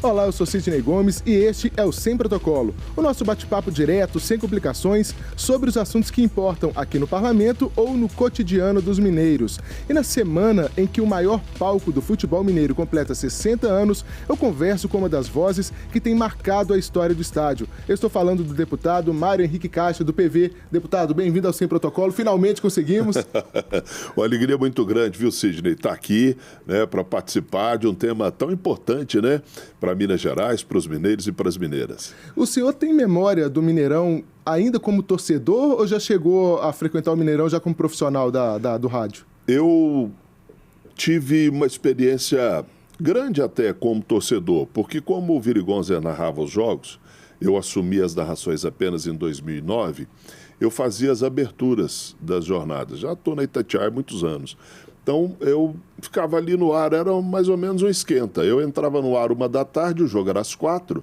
Olá, eu sou Sidney Gomes e este é o Sem Protocolo, o nosso bate-papo direto, sem complicações, sobre os assuntos que importam aqui no Parlamento ou no cotidiano dos mineiros. E na semana em que o maior palco do futebol mineiro completa 60 anos, eu converso com uma das vozes que tem marcado a história do estádio. Eu estou falando do deputado Mário Henrique Caixa, do PV. Deputado, bem-vindo ao Sem Protocolo, finalmente conseguimos. Uma alegria muito grande, viu, Sidney, estar aqui, né, para participar de um tema tão importante, né, para Minas Gerais, para os mineiros e para as mineiras. O senhor tem memória do Mineirão ainda como torcedor ou já chegou a frequentar o Mineirão já como profissional do rádio? Eu tive uma experiência grande até como torcedor, porque como o Virigonza narrava os jogos, eu assumi as narrações apenas em 2009, eu fazia as aberturas das jornadas. Já estou na Itatiaia há muitos anos. Então, eu ficava ali no ar, era mais ou menos um esquenta. Eu entrava no ar 1h, o jogo era às 4h,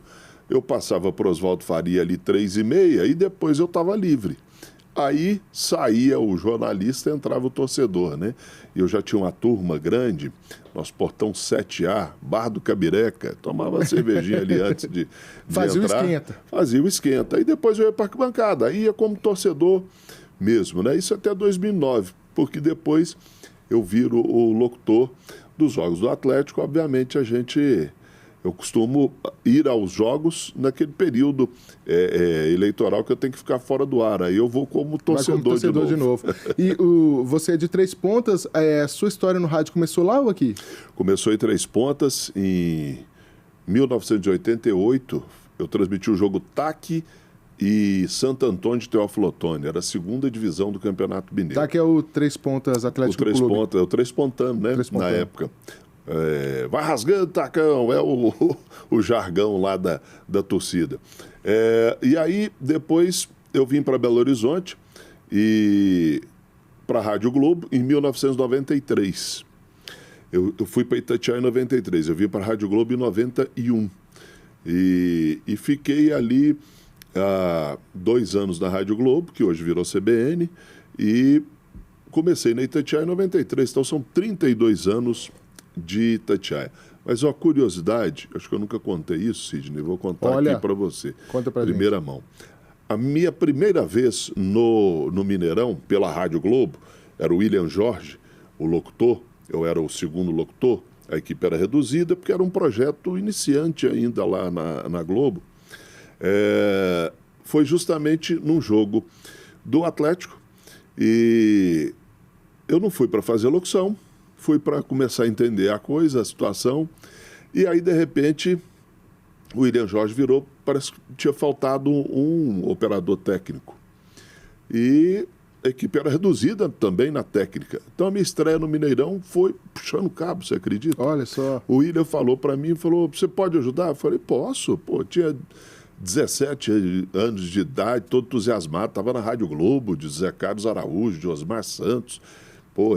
eu passava para o Oswaldo Faria ali 3h30 e depois eu estava livre. Aí saía o jornalista e entrava o torcedor, né? Eu já tinha uma turma grande, nosso portão 7A, Bar do Cabireca, tomava uma cervejinha ali antes de Fazia entrar. O esquenta. Fazia o esquenta. Aí depois eu ia para a arquibancada, aí ia como torcedor mesmo, né? Isso até 2009, porque depois eu viro o locutor dos Jogos do Atlético. Obviamente, eu costumo ir aos jogos naquele período eleitoral que eu tenho que ficar fora do ar. Aí eu vou como torcedor, de novo. E você é de Três Pontas, a sua história no rádio começou lá ou aqui? Começou em Três Pontas, em 1988. Eu transmiti o jogo TAC e Santo Antônio de Teófilo Otoni. Era a segunda divisão do Campeonato Mineiro. TAC é o Três Pontas Atlético Clube. É o Três Pontano, né? Na época. Vai rasgando, Tacão, é o jargão lá da torcida. E aí, depois, eu vim para Belo Horizonte e para a Rádio Globo em 1993. Eu fui para Itatiaia em 93, eu vim para a Rádio Globo em 91. E fiquei ali há 2 anos na Rádio Globo, que hoje virou CBN, e comecei na Itatiaia em 93, então são 32 anos de Itatiaia. Mas uma curiosidade, acho que eu nunca contei isso, Sidney, vou contar aqui para você. Conta pra primeira gente. Mão. A minha primeira vez no Mineirão, pela Rádio Globo, era o William Jorge, o locutor, eu era o segundo locutor, a equipe era reduzida, porque era um projeto iniciante ainda lá na Globo. Foi justamente num jogo do Atlético, e eu não fui para fazer locução, fui para começar a entender a coisa, a situação, e aí, de repente, o William Jorge virou, parece que tinha faltado um operador técnico. E a equipe era reduzida também na técnica. Então, a minha estreia no Mineirão foi puxando cabo, você acredita? Olha só. O William falou para mim, você pode ajudar? Eu falei, posso. Pô, tinha 17 anos de idade, todo entusiasmado, estava na Rádio Globo, de Zé Carlos Araújo, de Osmar Santos. Pô,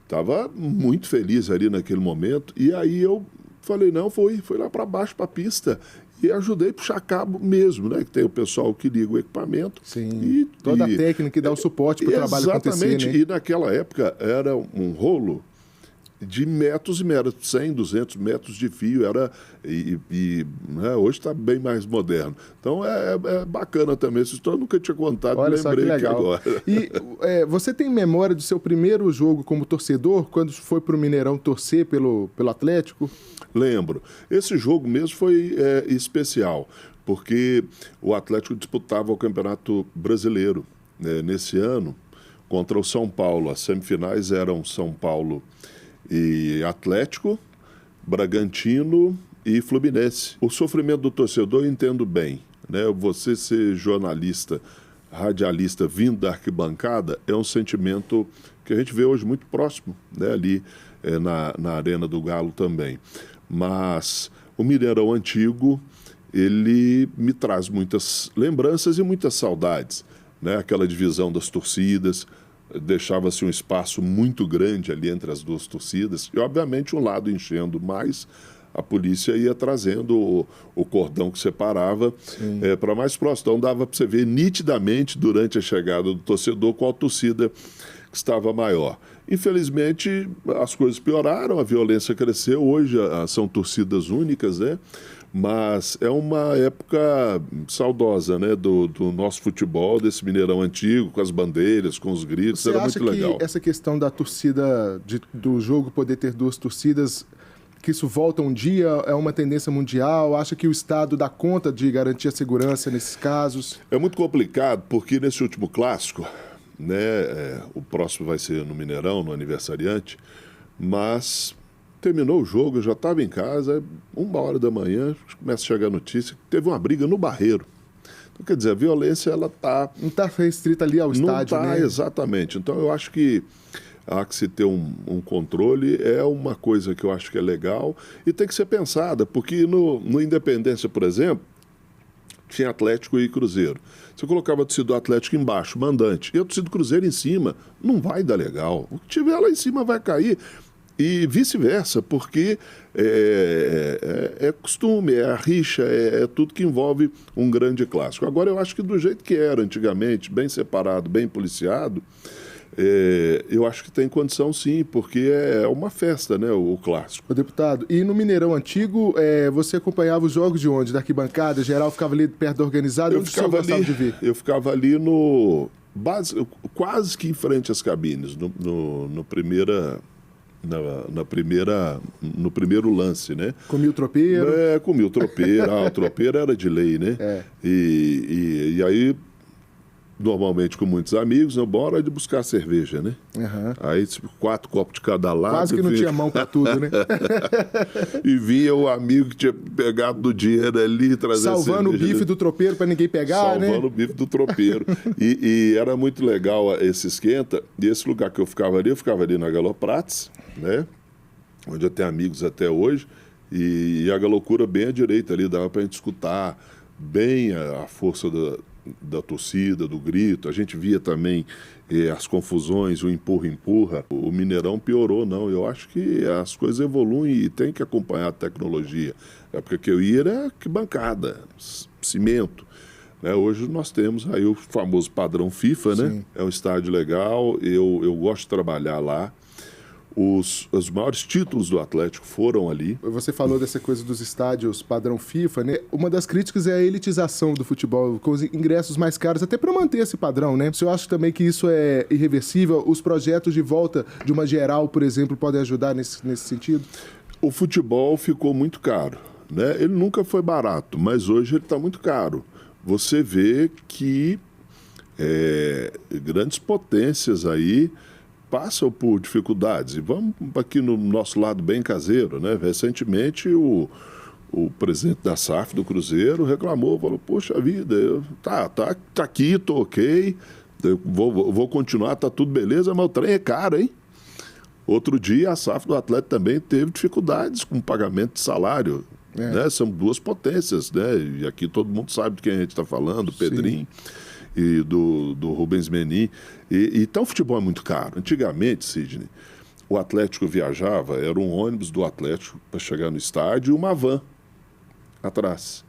estava muito feliz ali naquele momento. E aí eu falei, não, fui lá para baixo, para a pista, e ajudei a puxar cabo mesmo, né? Que tem o pessoal que liga o equipamento. Sim, toda a técnica que dá o suporte para o trabalho acontecer, né? Exatamente, e naquela época era um rolo de metros e metros, 100, 200 metros de fio, né, hoje está bem mais moderno. Então é bacana também, essa história eu nunca tinha contado, olha lembrei só que legal. agora. E você tem memória do seu primeiro jogo como torcedor, quando foi para o Mineirão torcer pelo Atlético? Lembro. Esse jogo mesmo foi especial, porque o Atlético disputava o Campeonato Brasileiro, né, nesse ano, contra o São Paulo. As semifinais eram São Paulo e Atlético, Bragantino e Fluminense. O sofrimento do torcedor eu entendo bem, né? Você ser jornalista, radialista vindo da arquibancada é um sentimento que a gente vê hoje muito próximo, né? Ali na Arena do Galo também. Mas o Mineirão antigo, ele me traz muitas lembranças e muitas saudades, né? Aquela divisão das torcidas, deixava-se um espaço muito grande ali entre as duas torcidas e, obviamente, um lado enchendo mais, a polícia ia trazendo o cordão que separava para mais próximo. Então, dava para você ver nitidamente, durante a chegada do torcedor, qual torcida que estava maior. Infelizmente, as coisas pioraram, a violência cresceu. Hoje são torcidas únicas, né? Mas é uma época saudosa, né, do nosso futebol, desse Mineirão antigo, com as bandeiras, com os gritos, Você era acha muito legal. que essa questão da torcida, do jogo poder ter duas torcidas, que isso volta um dia, é uma tendência mundial? Acha que o Estado dá conta de garantir a segurança nesses casos? É muito complicado, porque nesse último clássico, né, o próximo vai ser no Mineirão, no aniversariante, mas terminou o jogo, eu já estava em casa, 1h da manhã, começa a chegar a notícia que teve uma briga no Barreiro. Então, quer dizer, a violência, ela está... Não está restrita ali ao estádio, não está, né? Exatamente. Então, eu acho que há que se ter um controle, é uma coisa que eu acho que é legal e tem que ser pensada, porque no Independência, por exemplo, tinha Atlético e Cruzeiro. Você colocava a torcida do Atlético embaixo, mandante, e a torcida do Cruzeiro em cima, não vai dar legal. O que tiver lá em cima vai cair. E vice-versa, porque é costume, é a rixa, é tudo que envolve um grande clássico. Agora, eu acho que do jeito que era antigamente, bem separado, bem policiado, eu acho que tem condição sim, porque é uma festa, né, o clássico. Ô, deputado, e no Mineirão Antigo, você acompanhava os jogos de onde? Da arquibancada, geral ficava ali perto da organizada? Onde o senhor gostava de ver? Eu ficava ali quase que em frente às cabines, no primeiro lance, né? Comia o tropeiro? Comia o tropeiro. O tropeiro era de lei, né? E aí, normalmente com muitos amigos, bora de buscar cerveja, né? Uhum. Aí 4 copos de cada lado. Quase que não tinha mão para tudo, né? E vinha o amigo que tinha pegado do dinheiro ali, trazendo salvando cerveja, o bife do tropeiro para ninguém pegar, né? Salvando o bife do tropeiro. e era muito legal esse esquenta. E esse lugar que eu ficava ali na Galo Prates, né? Onde eu tenho amigos até hoje. E a Galocura bem à direita ali, dava para a gente escutar bem a força da torcida, do grito. A gente via também as confusões, o empurra-empurra. O Mineirão piorou, não. Eu acho que as coisas evoluem e tem que acompanhar a tecnologia. A época que eu ia era que bancada, cimento. Né? Hoje nós temos aí o famoso padrão FIFA, né? Sim. É um estádio legal, eu gosto de trabalhar lá. Os maiores títulos do Atlético foram ali. Você falou dessa coisa dos estádios padrão FIFA, né? Uma das críticas é a elitização do futebol, com os ingressos mais caros, até para manter esse padrão, né? O senhor acha também que isso é irreversível? Os projetos de volta de uma geral, por exemplo, podem ajudar nesse sentido? O futebol ficou muito caro, né? Ele nunca foi barato, mas hoje ele está muito caro. Você vê que grandes potências aí passam por dificuldades. E vamos aqui no nosso lado bem caseiro, né? Recentemente, o presidente da SAF do Cruzeiro reclamou, falou, poxa vida, tá aqui, tô ok, eu vou continuar, tá tudo beleza, mas o trem é caro, hein? Outro dia, a SAF do Atlético também teve dificuldades com o pagamento de salário. Né? São duas potências, né? E aqui todo mundo sabe de quem a gente está falando, o Pedrinho. Sim. E do Rubens Menin. Então o futebol é muito caro. Antigamente, Sidney, o Atlético viajava, era um ônibus do Atlético para chegar no estádio e uma van atrás.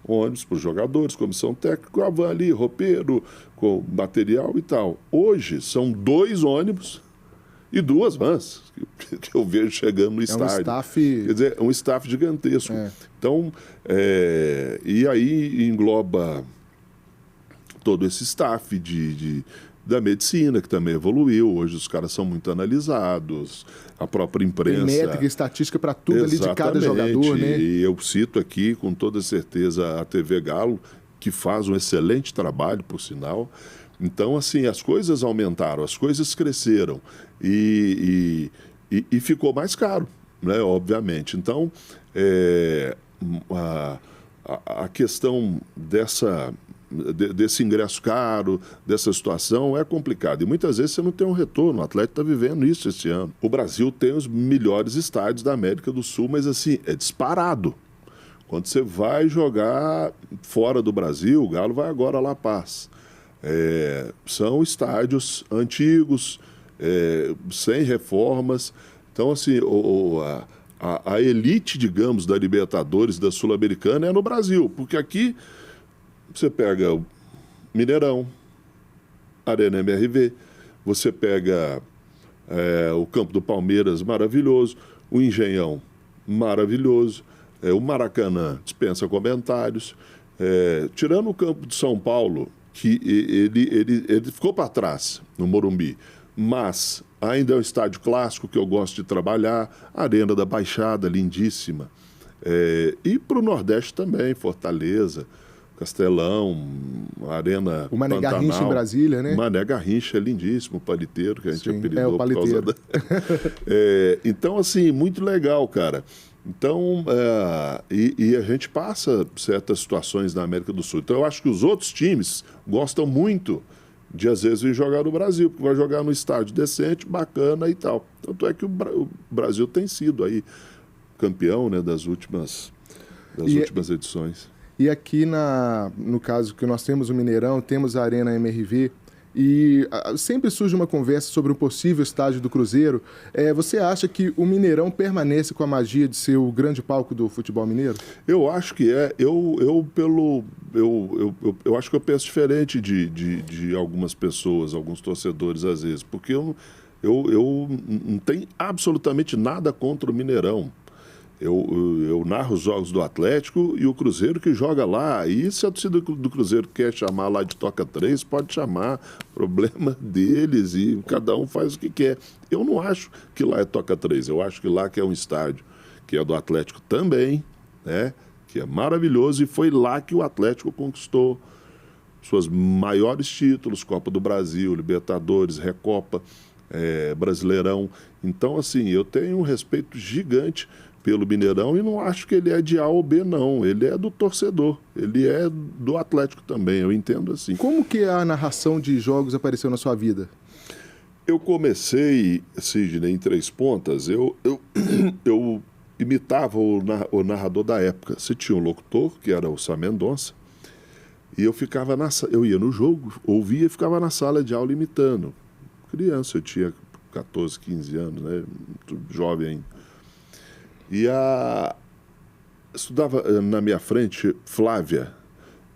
Ônibus para os jogadores, comissão técnica, a van ali, roupeiro, com material e tal. Hoje são 2 ônibus e 2 vans que eu vejo chegando no estádio. Um staff... Quer dizer, é um staff gigantesco. Então, e aí engloba todo esse staff da medicina, que também evoluiu. Hoje os caras são muito analisados, a própria imprensa... Tem métrica e estatística para tudo ali de cada jogador, né? E eu cito aqui, com toda certeza, a TV Galo, que faz um excelente trabalho, por sinal. Então, assim, as coisas aumentaram, as coisas cresceram e ficou mais caro, né? Obviamente. Então, a questão desse ingresso caro, dessa situação, é complicado. E muitas vezes você não tem um retorno. O Atlético está vivendo isso esse ano. O Brasil tem os melhores estádios da América do Sul, mas assim, é disparado. Quando você vai jogar fora do Brasil, o Galo vai agora a La Paz. São estádios antigos, sem reformas. Então, assim, a elite, digamos, da Libertadores, da Sul-Americana é no Brasil, porque aqui você pega o Mineirão, Arena MRV, você pega o Campo do Palmeiras, maravilhoso, o Engenhão, maravilhoso, O Maracanã dispensa comentários. Tirando o campo de São Paulo, que ele ficou para trás no Morumbi, mas ainda é um estádio clássico que eu gosto de trabalhar, a Arena da Baixada, lindíssima. E para o Nordeste também, Fortaleza, Castelão, Arena o Mané Pantanal. Garrincha em Brasília, né? O Mané Garrincha é lindíssimo, o paliteiro, que a gente apelidou o paliteiro. por causa então, assim, muito legal, cara. Então, e a gente passa certas situações na América do Sul. Então, eu acho que os outros times gostam muito de, às vezes, vir jogar no Brasil, porque vai jogar num estádio decente, bacana e tal. Tanto é que o Brasil tem sido aí campeão, né, das últimas edições. E aqui, no caso que nós temos o Mineirão, temos a Arena MRV, e sempre surge uma conversa sobre um possível estádio do Cruzeiro. Você acha que o Mineirão permanece com a magia de ser o grande palco do futebol mineiro? Eu acho que é. Eu acho que eu penso diferente de algumas pessoas, alguns torcedores às vezes, porque eu não tenho absolutamente nada contra o Mineirão. Eu narro os jogos do Atlético e o Cruzeiro que joga lá. E se a torcida do Cruzeiro quer chamar lá de Toca 3, pode chamar. Problema deles e cada um faz o que quer. Eu não acho que lá é Toca 3. Eu acho que lá que é um estádio, que é do Atlético também, né? Que é maravilhoso. E foi lá que o Atlético conquistou seus maiores títulos, Copa do Brasil, Libertadores, Recopa, Brasileirão. Então, assim, eu tenho um respeito gigante pelo Mineirão e não acho que ele é de A ou B, não. Ele é do torcedor. Ele é do Atlético também, eu entendo assim. Como que a narração de jogos apareceu na sua vida? Eu comecei, Sidney, em Três Pontas, eu imitava o narrador da época. Você tinha um locutor, que era o Sam Mendonça, e eu ia no jogo, ouvia e ficava na sala de aula imitando. Criança, eu tinha 14, 15 anos, né? Muito jovem ainda. E estudava na minha frente, Flávia.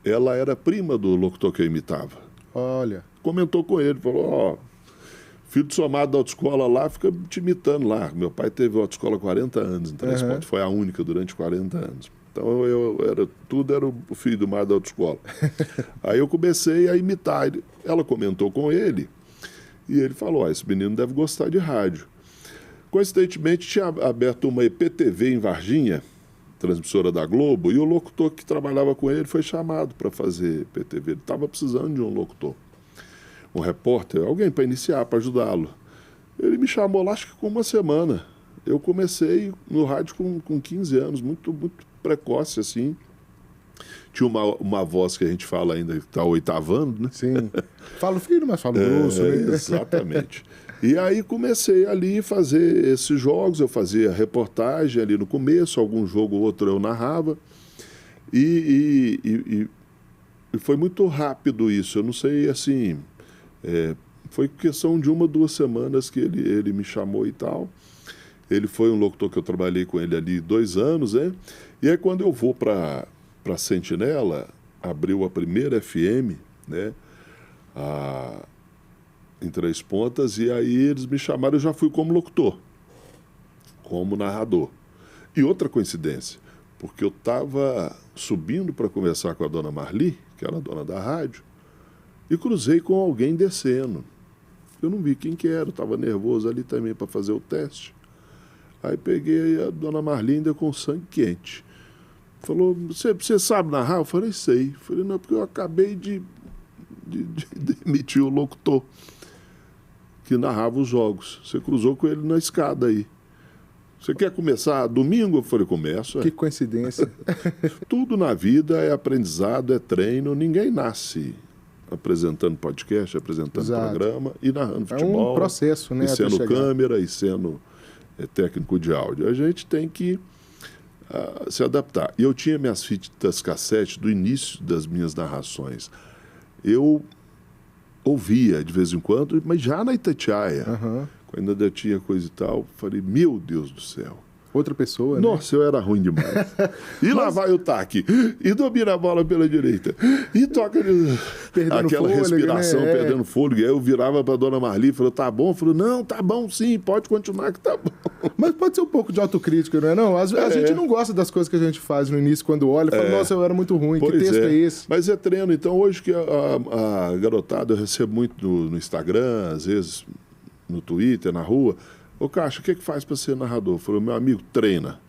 Ela era prima do locutor que eu imitava. Olha. Comentou com ele, falou, filho do somado da autoescola lá, fica te imitando lá. Meu pai teve autoescola há 40 anos em Três Pontos, foi a única durante 40 anos. Então tudo era o filho do mar da autoescola. Aí eu comecei a imitar. Ela comentou com ele e ele falou, esse menino deve gostar de rádio. Coincidentemente, tinha aberto uma EPTV em Varginha, transmissora da Globo, e o locutor que trabalhava com ele foi chamado para fazer EPTV. Ele estava precisando de um locutor, um repórter, alguém para iniciar, para ajudá-lo. Ele me chamou lá, acho que com uma semana. Eu comecei no rádio com 15 anos, muito, muito precoce, assim. Tinha uma voz que a gente fala ainda, que está oitavando, né? Sim. Falo fino, mas falo grosso. Né? Exatamente. E aí comecei ali a fazer esses jogos, eu fazia reportagem ali no começo, algum jogo ou outro eu narrava. E foi muito rápido isso, eu não sei, assim, foi questão de 1 ou 2 semanas que ele me chamou e tal. Ele foi um locutor que eu trabalhei com ele ali 2 anos, né? E aí quando eu vou para Sentinela, abriu a primeira FM, né? Em Três Pontas, e aí eles me chamaram, eu já fui como locutor, como narrador. E outra coincidência, porque eu estava subindo para conversar com a dona Marli, que era a dona da rádio, e cruzei com alguém descendo. Eu não vi quem que era, estava nervoso ali também para fazer o teste. Aí peguei a dona Marli ainda com sangue quente. Falou, você sabe narrar? Eu falei, sei. Falei, não, porque eu acabei de demitir o locutor que narrava os jogos. Você cruzou com ele na escada aí. Você quer começar domingo? Eu falei, começo. Que coincidência. Tudo na vida é aprendizado, é treino. Ninguém nasce apresentando podcast, apresentando programa e narrando futebol. É um processo, né? E sendo câmera e sendo técnico de áudio. A gente tem que se adaptar. E eu tinha minhas fitas cassete do início das minhas narrações. Eu ouvia de vez em quando, mas já na Itatiaia, quando ainda tinha coisa e tal, falei, meu Deus do céu, outra pessoa, né? Nossa, eu era ruim demais. E lá vai o taque. E domina a bola pela direita. E toca Perdendo aquela fôlego, respiração, né? perdendo fôlego. E aí eu virava pra dona Marli e falou, tá bom? Falou, não, tá bom sim, pode continuar que tá bom. Mas pode ser um pouco de autocrítica, não é não? A gente não gosta das coisas que a gente faz no início, quando olha e fala, nossa, eu era muito ruim, que texto é esse? Mas é treino. Então, hoje que a garotada, eu recebo muito no Instagram, às vezes no Twitter, na rua. Ô, Caixa, o que faz para ser narrador? Eu falei, meu amigo, treina.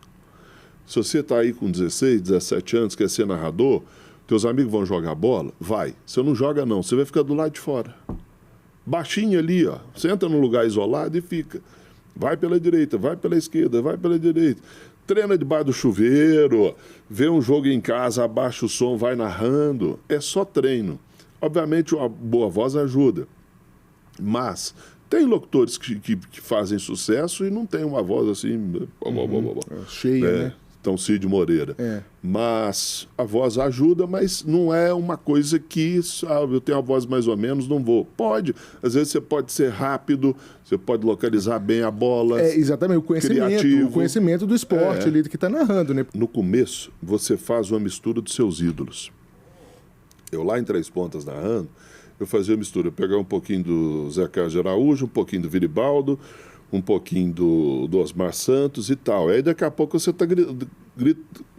Se você está aí com 16, 17 anos, quer ser narrador, teus amigos vão jogar bola? Vai. Você não joga, não. Você vai ficar do lado de fora. Baixinho ali, ó. Senta num lugar isolado e fica. Vai pela direita, vai pela esquerda, vai pela direita. Treina debaixo do chuveiro, vê um jogo em casa, abaixa o som, vai narrando. É só treino. Obviamente, uma boa voz ajuda. Mas tem locutores que fazem sucesso e não tem uma voz assim... Cheia, né? Então, Cid Moreira. Mas a voz ajuda, mas não é uma coisa que, sabe, eu tenho a voz mais ou menos, não vou. Pode. Às vezes você pode ser rápido, você pode localizar bem a bola. Exatamente, criativo. O conhecimento do esporte ali que está narrando, né? No começo, você faz uma mistura dos seus ídolos. Eu lá em Três Pontas narrando, eu fazia mistura. Eu pegava um pouquinho do Zé Carlos de Araújo, um pouquinho do Viribaldo, um pouquinho do Osmar Santos e tal. Aí daqui a pouco você está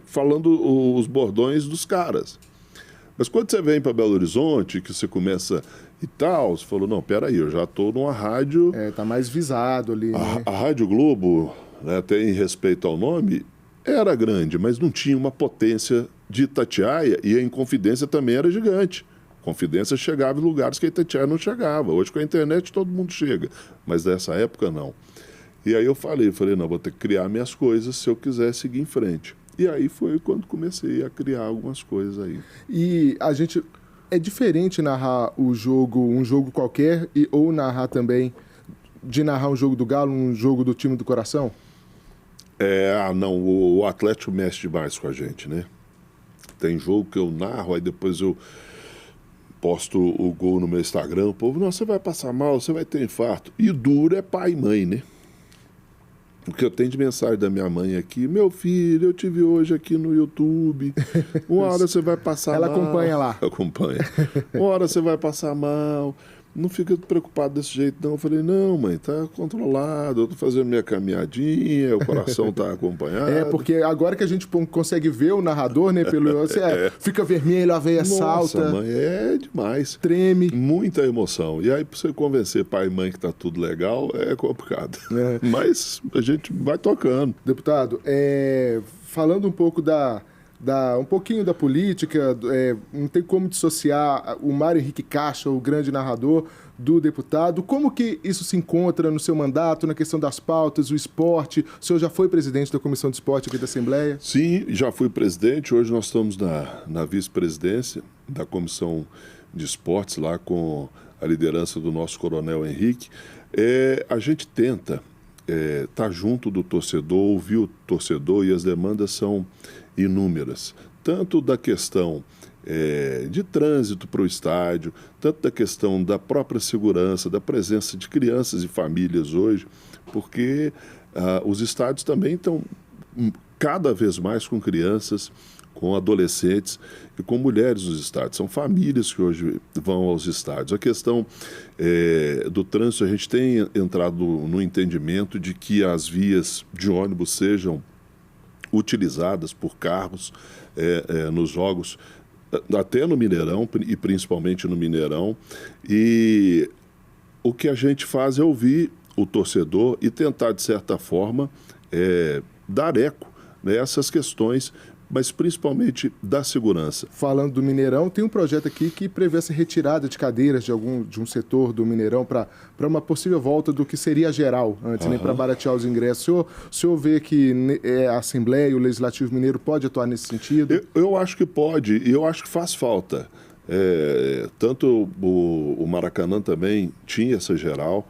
falando os bordões dos caras. Mas quando você vem para Belo Horizonte, que você começa e tal, você falou, não, peraí, eu já estou numa rádio... Tá mais visado ali, né? A Rádio Globo, né, até em respeito ao nome, era grande, mas não tinha uma potência de Itatiaia e a Inconfidência também era gigante. Confidência chegava em lugares que a Itatiaia não chegava. Hoje com a internet todo mundo chega, mas nessa época não. E aí eu falei, não, vou ter que criar minhas coisas se eu quiser seguir em frente. E aí foi quando comecei a criar algumas coisas aí. E a gente... É diferente narrar um jogo qualquer, ou narrar também, de narrar um jogo do Galo, um jogo do time do coração? Não, o Atlético mexe demais com a gente, né? Tem jogo que eu narro, aí depois eu posto o gol no meu Instagram, o povo, não, você vai passar mal, você vai ter infarto. E duro é pai e mãe, né? O que eu tenho de mensagem da minha mãe aqui, meu filho, eu te vi hoje aqui no YouTube, uma hora você vai passar mal. Ela acompanha lá. Acompanha. Uma hora você vai passar mal, não fica preocupado desse jeito não. Eu falei, não mãe, tá controlado, eu tô fazendo minha caminhadinha, o coração tá acompanhado. Porque agora que a gente consegue ver o narrador, né, fica vermelho, a veia salta. Nossa, mãe, é demais. Treme. Muita emoção. E aí, pra você convencer pai e mãe que tá tudo legal, é complicado. Mas a gente vai tocando. Deputado, falando um pouco um pouquinho da política, não tem como dissociar o Mário Henrique Caixa, o grande narrador, do deputado. Como que isso se encontra no seu mandato, na questão das pautas, o esporte? O senhor já foi presidente da Comissão de Esporte aqui da Assembleia? Sim, já fui presidente. Hoje nós estamos na vice-presidência da Comissão de Esportes, lá com a liderança do nosso coronel Henrique. A gente tenta estar junto do torcedor, ouvir o torcedor, e as demandas são inúmeras, tanto da questão de trânsito para o estádio, tanto da questão da própria segurança, da presença de crianças e famílias hoje, porque os estádios também estão cada vez mais com crianças, com adolescentes e com mulheres nos estádios. São famílias que hoje vão aos estádios. A questão do trânsito, a gente tem entrado no entendimento de que as vias de ônibus sejam utilizadas por carros nos jogos, até no Mineirão, e principalmente no Mineirão. E o que a gente faz é ouvir o torcedor e tentar, de certa forma, dar eco nessas questões, mas principalmente da segurança. Falando do Mineirão, tem um projeto aqui que prevê essa retirada de cadeiras de um setor do Mineirão para uma possível volta do que seria geral antes, para baratear os ingressos. O senhor vê que a Assembleia e o Legislativo Mineiro pode atuar nesse sentido? Eu acho que pode, e eu acho que faz falta. Tanto o Maracanã também tinha essa geral,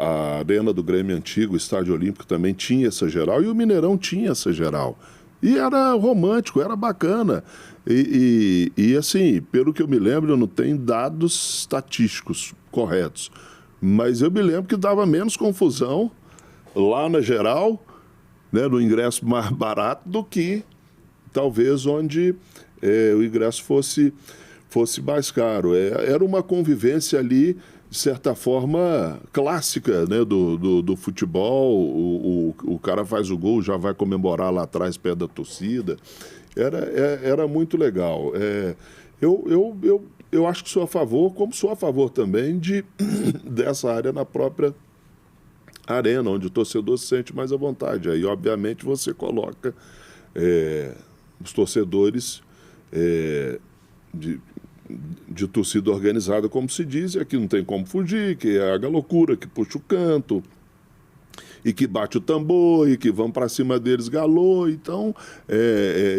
a Arena do Grêmio Antigo, o Estádio Olímpico também tinha essa geral, e o Mineirão tinha essa geral. E era romântico, era bacana. E assim, pelo que eu me lembro, eu não tenho dados estatísticos corretos, mas eu me lembro que dava menos confusão lá na geral né, no ingresso mais barato do que talvez onde o ingresso fosse mais caro. Era uma convivência ali, de certa forma, clássica, né, do futebol. O cara faz o gol, já vai comemorar lá atrás, perto da torcida. Era muito legal. Eu acho que sou a favor, como sou a favor também dessa área na própria arena, onde o torcedor se sente mais à vontade. Aí, obviamente, você coloca os torcedores de torcida organizada, como se diz, e aqui não tem como fugir, que é a loucura, que puxa o canto, e que bate o tambor, e que vão para cima deles galô. Então,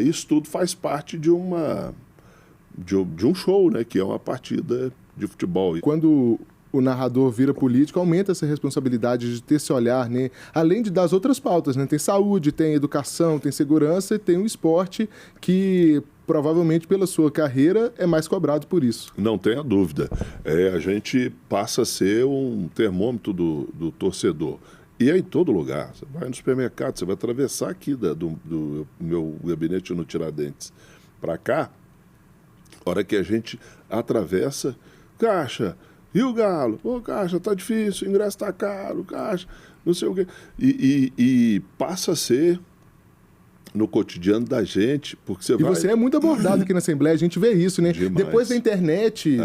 isso tudo faz parte de um show, né, que é uma partida de futebol. Quando o narrador vira político, aumenta essa responsabilidade de ter esse olhar, né? Além das outras pautas, né? Tem saúde, tem educação, tem segurança e tem um esporte que provavelmente pela sua carreira é mais cobrado por isso. Não tenha dúvida. A gente passa a ser um termômetro do torcedor. E é em todo lugar. Você vai no supermercado, você vai atravessar aqui do meu gabinete no Tiradentes para cá, a hora que a gente atravessa, Caixa, e o Galo? Ô, Caixa, tá difícil, o ingresso tá caro, Caixa, não sei o quê. E passa a ser no cotidiano da gente, porque você é muito abordado aqui na Assembleia, a gente vê isso, né? Demais. Depois da internet,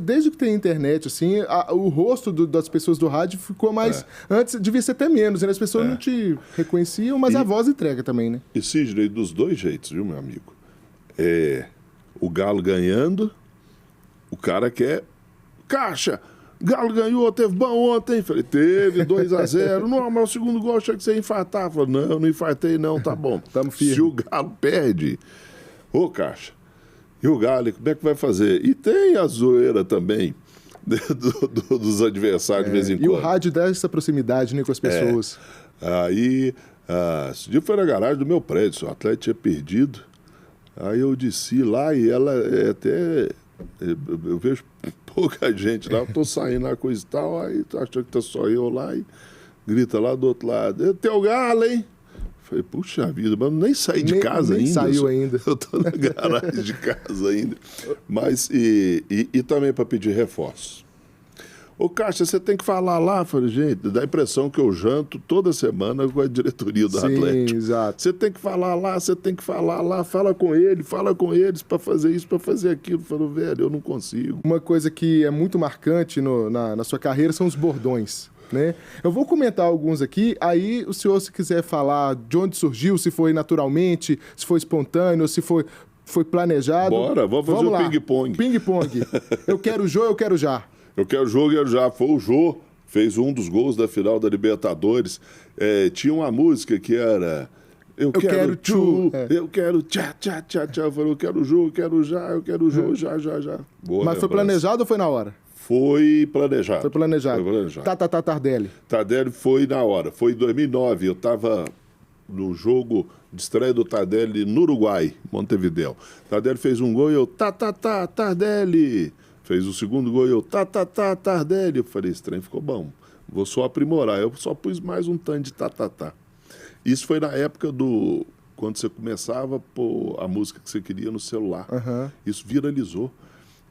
desde que tem internet, assim, o rosto das pessoas do rádio ficou mais... Antes devia ser até menos, né? As pessoas não te reconheciam, mas a voz entrega também, né? E, Sidney, dos dois jeitos, viu, meu amigo? O Galo ganhando, o cara quer... Caixa, Galo ganhou, teve bom ontem. Falei, teve 2-0. Não, mas o segundo gol achei que você ia infartar. Falei, não infartei não, tá bom. Tamo firme. Se o Galo perde, Caixa, e o Galo, como é que vai fazer? E tem a zoeira também dos adversários de vez em quando. E o rádio dá essa proximidade, né, com as pessoas. Aí, esse dia foi na garagem do meu prédio, o Atlético tinha perdido. Aí eu desci lá e ela até... Eu vejo pouca gente lá, eu tô saindo lá, coisa e tal, aí tô achando que tá só eu lá e grita lá do outro lado, tem o Galo, hein? Falei, puxa vida, mas nem saí de casa ainda. Nem saiu ainda. Eu tô na garagem de casa ainda. Mas, e também para pedir reforço. Ô, Caixa, você tem que falar lá. Falei, gente, dá a impressão que eu janto toda semana com a diretoria do Atlético. Exato. Você tem que falar lá, você tem que falar lá, fala com eles para fazer isso, para fazer aquilo. Falei, velho, eu não consigo. Uma coisa que é muito marcante na sua carreira são os bordões, né? Eu vou comentar alguns aqui, aí o senhor, se quiser falar de onde surgiu, se foi naturalmente, se foi espontâneo, se foi planejado. Bora, vamos fazer o ping-pong. Ping-pong. Eu quero Jô, eu quero já. Eu quero jogo, eu já. Foi o Jô, fez um dos gols da final da Libertadores. Tinha uma música que era... Eu quero tchu, eu quero tchá, tchá, tchá, tchá. Eu falei, eu quero Jô, eu quero já, eu quero Jô, já. Boa. Mas foi planejado ou foi na hora? Foi planejado. Foi planejado. Tardelli. Tardelli foi na hora. Foi em 2009. Eu estava no jogo de estreia do Tardelli no Uruguai, Montevidéu. Tardelli fez um gol e eu, Tardelli. Fez o segundo gol e eu, Tardelli. Eu falei, esse trem ficou bom. Vou só aprimorar. Eu só pus mais um tanto de Isso foi na época quando você começava a pôr a música que você queria no celular. Uhum. Isso viralizou.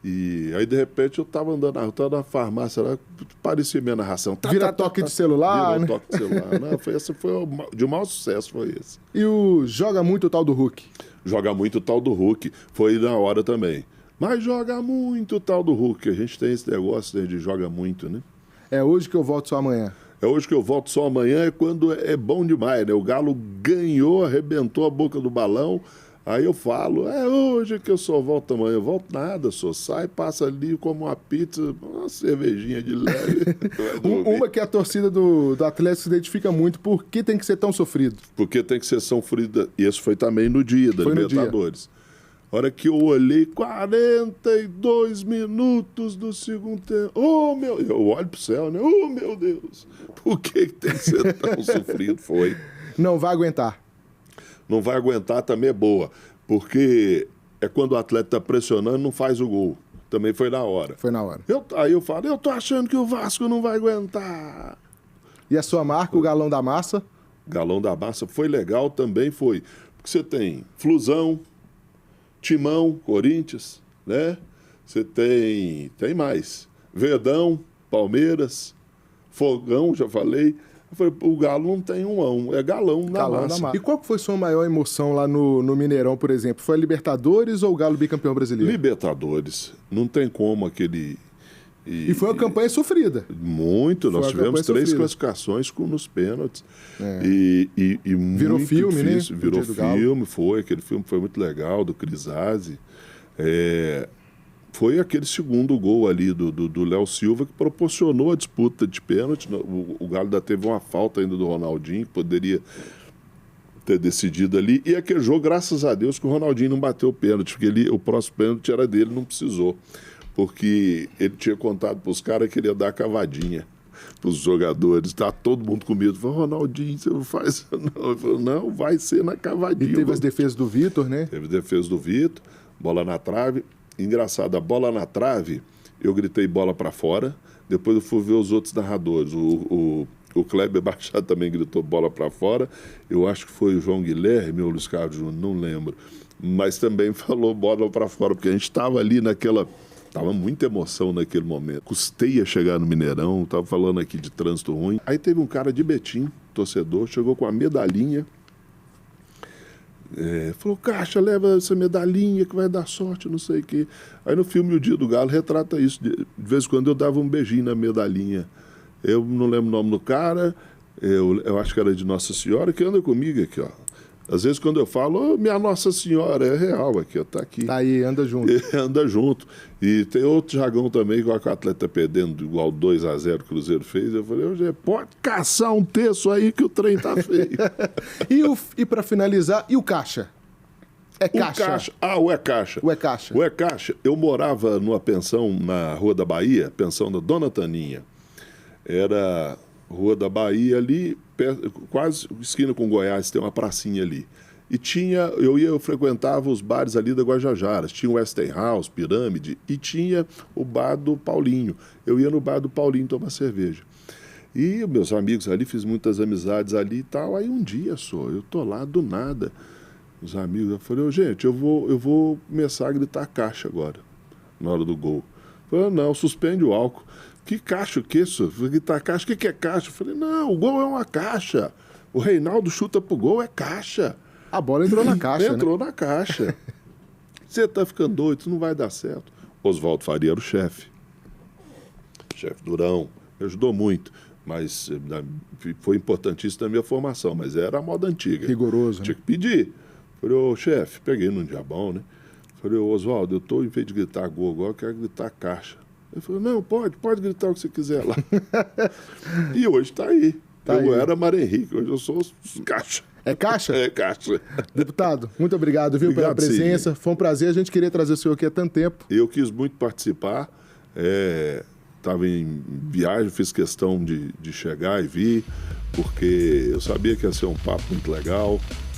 E aí, de repente, eu estava andando na farmácia lá, parecia minha narração. Vira toque de celular, né? Toque de celular. Não, esse foi de maior sucesso, foi esse. E o Joga Muito o Tal do Hulk? Joga Muito o Tal do Hulk. Foi na hora também. Mas joga muito o Tal do Hulk. A gente tem esse negócio, né, de joga muito, né? É hoje que eu volto só amanhã. É hoje que eu volto só amanhã, é quando é bom demais, né? O Galo ganhou, arrebentou a boca do balão. Aí eu falo, é hoje que eu só volto amanhã. Eu volto nada, só sai, passa ali, como uma pizza, uma cervejinha de leve. Uma que a torcida do Atlético se identifica muito. Por que tem que ser tão sofrido? Porque tem que ser sofrido. E isso foi também no dia da Libertadores. A hora que eu olhei, 42 minutos do segundo tempo. Eu olho pro céu, né? Oh, meu Deus! Por que tem que ser tão sofrido? Foi. Não vai aguentar. Não vai aguentar também é boa. Porque é quando o atleta tá pressionando, não faz o gol. Também foi na hora. Foi na hora. Aí eu falo, eu tô achando que o Vasco não vai aguentar. E a sua marca, o Galão da Massa? Galão da Massa foi legal, também foi. Porque você tem Flusão, Timão, Corinthians, né? Você tem mais. Verdão, Palmeiras, Fogão, já falei. Eu falei, o Galo não tem 1-1, é Galão da Massa. E qual que foi sua maior emoção lá no Mineirão, por exemplo? Foi a Libertadores ou o Galo bicampeão brasileiro? Libertadores. Não tem como aquele... E foi uma campanha sofrida. Muito, nós tivemos 3 classificações nos pênaltis. E muito virou filme, difícil. Né? Virou filme, aquele filme foi muito legal, do Crisazzi. Foi aquele segundo gol ali do Léo Silva que proporcionou a disputa de pênalti. O Galo ainda teve uma falta ainda do Ronaldinho, que poderia ter decidido ali. E aquele jogo, graças a Deus, que o Ronaldinho não bateu o pênalti, porque o próximo pênalti era dele, não precisou. Porque ele tinha contado para os caras que ele ia dar cavadinha para os jogadores. Tá todo mundo com medo. Falou, Ronaldinho, você não faz não. Ele falou, não, vai ser na cavadinha. E teve as defesas do Vitor, né? Teve defesa do Vitor, bola na trave. Engraçado, a bola na trave, eu gritei bola para fora. Depois eu fui ver os outros narradores. O Kleber Machado também gritou bola para fora. Eu acho que foi o João Guilherme ou o Luiz Carlos Júnior, não lembro. Mas também falou bola para fora, porque a gente estava ali naquela... Tava muita emoção naquele momento. Custei a chegar no Mineirão, estava falando aqui de trânsito ruim. Aí teve um cara de Betim, torcedor, chegou com a medalhinha. Falou, Caixa, leva essa medalhinha que vai dar sorte, não sei o quê. Aí no filme O Dia do Galo retrata isso. De vez em quando eu dava um beijinho na medalhinha. Eu não lembro o nome do cara, eu acho que era de Nossa Senhora, que anda comigo aqui, ó. Às vezes, quando eu falo, minha Nossa Senhora, é real aqui, ó, tá aqui. Tá aí, anda junto. Anda junto. E tem outro jargão também, igual que o Atleta perdendo, igual 2-0 o Cruzeiro fez. Eu falei, hoje pode caçar um terço aí que o trem tá feio. E para finalizar, e o Caixa? É Caixa? O É Caixa. O É Caixa. O É Caixa. Eu morava numa pensão na Rua da Bahia, pensão da Dona Taninha. Era Rua da Bahia ali, quase esquina com Goiás, tem uma pracinha ali. E eu frequentava os bares ali da Guajajaras. Tinha o Westinghouse, Pirâmide, e tinha o bar do Paulinho. Eu ia no bar do Paulinho tomar cerveja. E meus amigos ali, fiz muitas amizades ali e tal. Aí um dia eu tô lá do nada. Os amigos, eu falei, gente, eu vou começar a gritar Caixa agora, na hora do gol. Eu falei, não, suspende o álcool. Que caixa, o que isso? Gritar Caixa, o que é caixa? Eu falei, não, o gol é uma caixa. O Reinaldo chuta pro gol, é caixa. A bola entrou na caixa, Entrou na caixa. Você tá ficando doido, isso não vai dar certo. Oswaldo Faria era o chefe. Chefe Durão, me ajudou muito. Mas foi importantíssimo na minha formação, mas era a moda antiga. Rigoroso, Tinha que pedir. Falei, chefe, peguei num diabão, né? Falei, Oswaldo, em vez de gritar gol agora, eu quero gritar Caixa. Ele falou, não, pode gritar o que você quiser lá. E hoje está aí. Eu era Mário Henrique, hoje eu sou Caixa. É Caixa? É Caixa. Deputado, muito obrigado, pela presença. Sim. Foi um prazer, a gente queria trazer o senhor aqui há tanto tempo. Eu quis muito participar, estava em viagem, fiz questão de chegar e vir, porque eu sabia que ia ser um papo muito legal.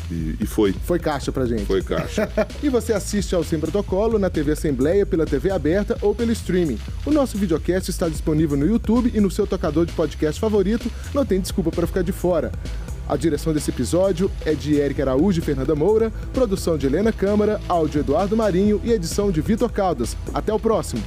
E foi. Foi Caixa pra gente. Foi Caixa. E você assiste ao Sem Protocolo na TV Assembleia, pela TV aberta ou pelo streaming. O nosso videocast está disponível no YouTube e no seu tocador de podcast favorito. Não tem desculpa para ficar de fora. A direção desse episódio é de Érica Araújo e Fernanda Moura, produção de Helena Câmara, áudio Eduardo Marinho e edição de Vitor Caldas. Até o próximo.